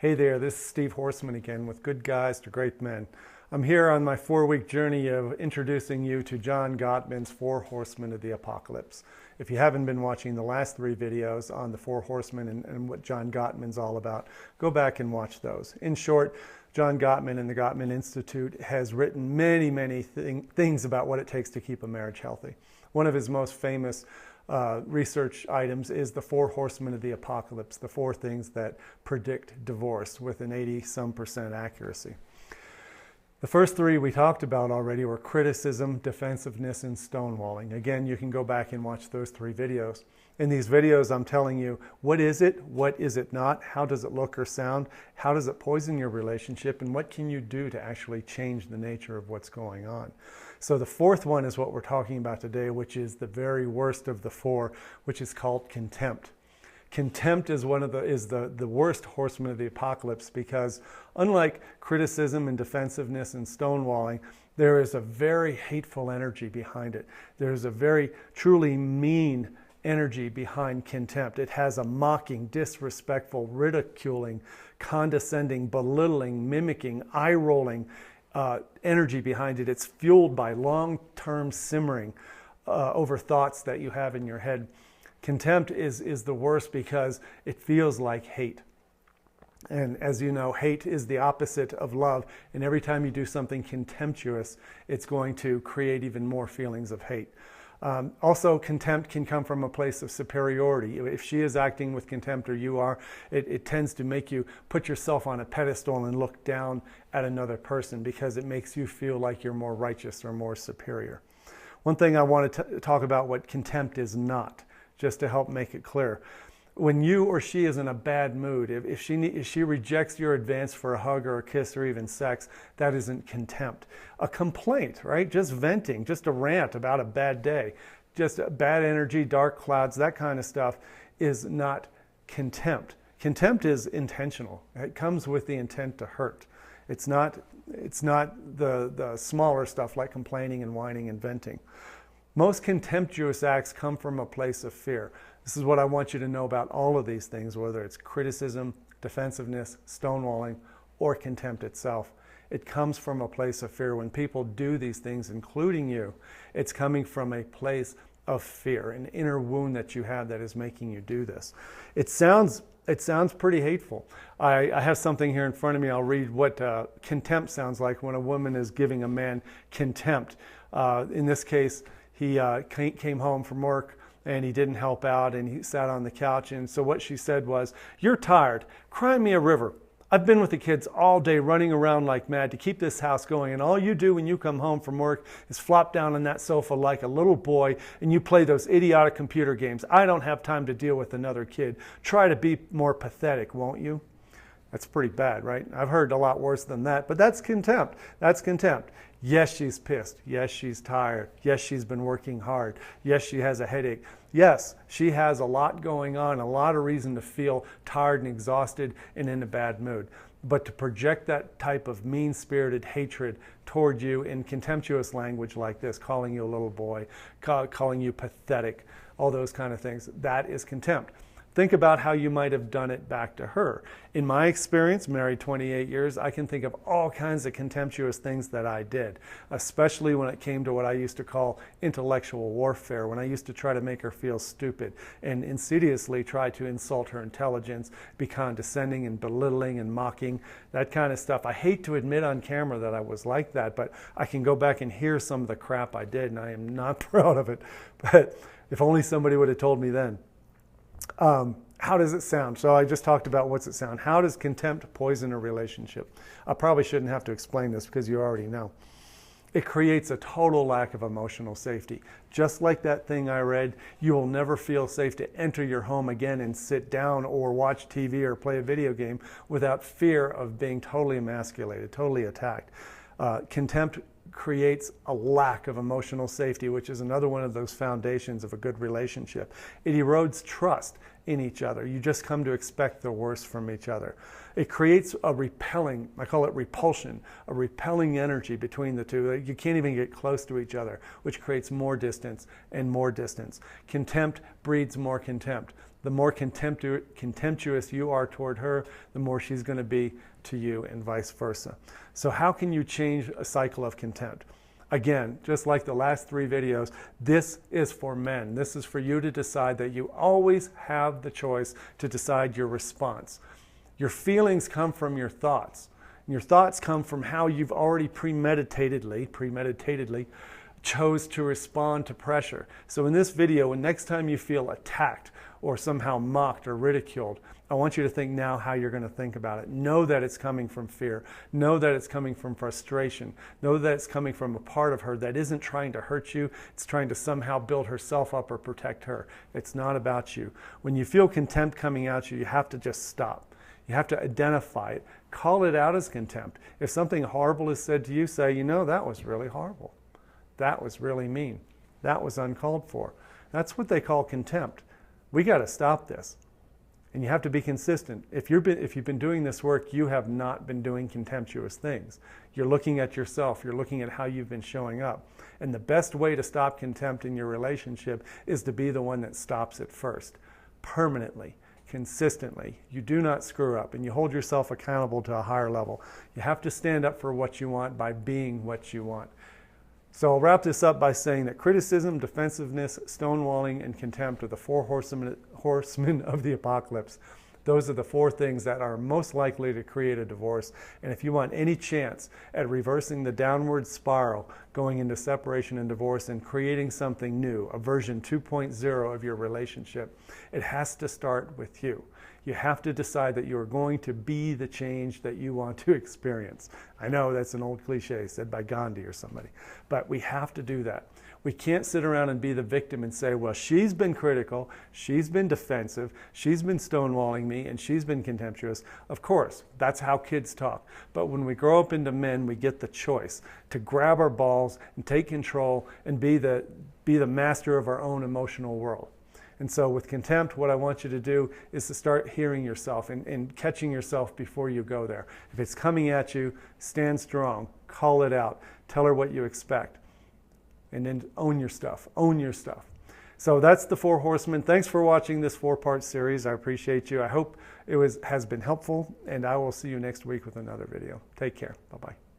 Hey there, this is Steve Horseman again with Good Guys to Great Men. I'm here on my 4-week journey of introducing you to John Gottman's 4 Horsemen of the Apocalypse. If you haven't been watching the last 3 videos on the 4 Horsemen and what John Gottman's all about, go back and watch those. In short, John Gottman and the Gottman Institute has written many things about what it takes to keep a marriage healthy. One of his most famous research items is the 4 Horsemen of the Apocalypse, the 4 things that predict divorce with an 80-some% accuracy. The first 3 we talked about already were criticism, defensiveness, and stonewalling. Again, you can go back and watch those 3 videos. In these videos, I'm telling you, what is it not, how does it look or sound, how does it poison your relationship, and what can you do to actually change the nature of what's going on. So the 4th one is what we're talking about today, which is the very worst of the 4, which is called contempt. Contempt is the worst horseman of the apocalypse because unlike criticism and defensiveness and stonewalling, there is a very hateful energy behind it. There's a very truly mean energy behind contempt. It has a mocking, disrespectful, ridiculing, condescending, belittling, mimicking, eye-rolling energy behind it. It's fueled by long-term simmering over thoughts that you have in your head. Contempt is the worst because it feels like hate. And as you know, hate is the opposite of love. And every time you do something contemptuous, it's going to create even more feelings of hate. Also, contempt can come from a place of superiority. If she is acting with contempt or you are, it tends to make you put yourself on a pedestal and look down at another person because it makes you feel like you're more righteous or more superior. One thing I want to talk about what contempt is not, just to help make it clear. When you or she is in a bad mood, if she rejects your advance for a hug or a kiss or even sex, that isn't contempt. A complaint, right? Just venting, just a rant about a bad day, just bad energy, dark clouds, that kind of stuff is not contempt. Contempt is intentional. It comes with the intent to hurt. It's not the smaller stuff like complaining and whining and venting. Most contemptuous acts come from a place of fear. This is what I want you to know about all of these things, whether it's criticism, defensiveness, stonewalling, or contempt itself. It comes from a place of fear. When people do these things, including you, it's coming from a place of fear, an inner wound that you have that is making you do this. It sounds pretty hateful. I have something here in front of me. I'll read what contempt sounds like when a woman is giving a man contempt. In this case, he came home from work and he didn't help out and he sat on the couch. And so what she said was, "You're tired. Cry me a river. I've been with the kids all day running around like mad to keep this house going. And all you do when you come home from work is flop down on that sofa like a little boy and you play those idiotic computer games. I don't have time to deal with another kid. Try to be more pathetic, won't you?" That's pretty bad, right? I've heard a lot worse than that, but that's contempt. That's contempt. Yes, she's pissed. Yes, she's tired. Yes, she's been working hard. Yes, she has a headache. Yes, she has a lot going on, a lot of reason to feel tired and exhausted and in a bad mood. But to project that type of mean-spirited hatred toward you in contemptuous language like this, calling you a little boy, calling you pathetic, all those kind of things, that is contempt. Think about how you might have done it back to her. In my experience, married 28 years, I can think of all kinds of contemptuous things that I did, especially when it came to what I used to call intellectual warfare, when I used to try to make her feel stupid and insidiously try to insult her intelligence, be condescending and belittling and mocking, that kind of stuff. I hate to admit on camera that I was like that, but I can go back and hear some of the crap I did, and I am not proud of it. But if only somebody would have told me then. How does it sound? So I just talked about what's it sound. How does contempt poison a relationship? I probably shouldn't have to explain this because you already know. It creates a total lack of emotional safety. Just like that thing I read, you will never feel safe to enter your home again and sit down or watch TV or play a video game without fear of being totally emasculated, totally attacked. Contempt creates a lack of emotional safety, which is another one of those foundations of a good relationship. It erodes trust in each other. You just come to expect the worst from each other. It creates a repelling, I call it repulsion, a repelling energy between the two. You can't even get close to each other, which creates more distance and more distance. Contempt breeds more contempt. the more contemptuous you are toward her, the more she's going to be to you, and vice versa. So how can you change a cycle of contempt? Again, just like the last 3 videos, this is for men. This is for you to decide that you always have the choice to decide your response. Your feelings come from your thoughts. And your thoughts come from how you've already premeditatedly chose to respond to pressure. So in this video, when next time you feel attacked or somehow mocked or ridiculed, I want you to think now how you're going to think about it. Know that it's coming from fear. Know that it's coming from frustration. Know that it's coming from a part of her that isn't trying to hurt you. It's trying to somehow build herself up or protect her. It's not about you. When you feel contempt coming at you, you have to just stop. You have to identify it. Call it out as contempt. If something horrible is said to you, say, you know, that was really horrible. That was really mean. That was uncalled for. That's what they call contempt. We got to stop this. And you have to be consistent. If you've been doing this work, you have not been doing contemptuous things. You're looking at yourself. You're looking at how you've been showing up. And the best way to stop contempt in your relationship is to be the one that stops it first, permanently, consistently. You do not screw up, and you hold yourself accountable to a higher level. You have to stand up for what you want by being what you want. So I'll wrap this up by saying that criticism, defensiveness, stonewalling, and contempt are the 4 horsemen of the apocalypse. Those are the 4 things that are most likely to create a divorce. And if you want any chance at reversing the downward spiral, going into separation and divorce and creating something new, a version 2.0 of your relationship, it has to start with you. You have to decide that you are going to be the change that you want to experience. I know that's an old cliche said by Gandhi or somebody, but we have to do that. We can't sit around and be the victim and say, well, she's been critical, she's been defensive, she's been stonewalling me, and she's been contemptuous. Of course, that's how kids talk. But when we grow up into men, we get the choice to grab our balls and take control and be the master of our own emotional world. And so with contempt, what I want you to do is to start hearing yourself and catching yourself before you go there. If it's coming at you, stand strong, call it out, tell her what you expect, and then own your stuff, own your stuff. So that's the 4 horsemen. Thanks for watching this 4-part series. I appreciate you. I hope it has been helpful, and I will see you next week with another video. Take care. Bye-bye.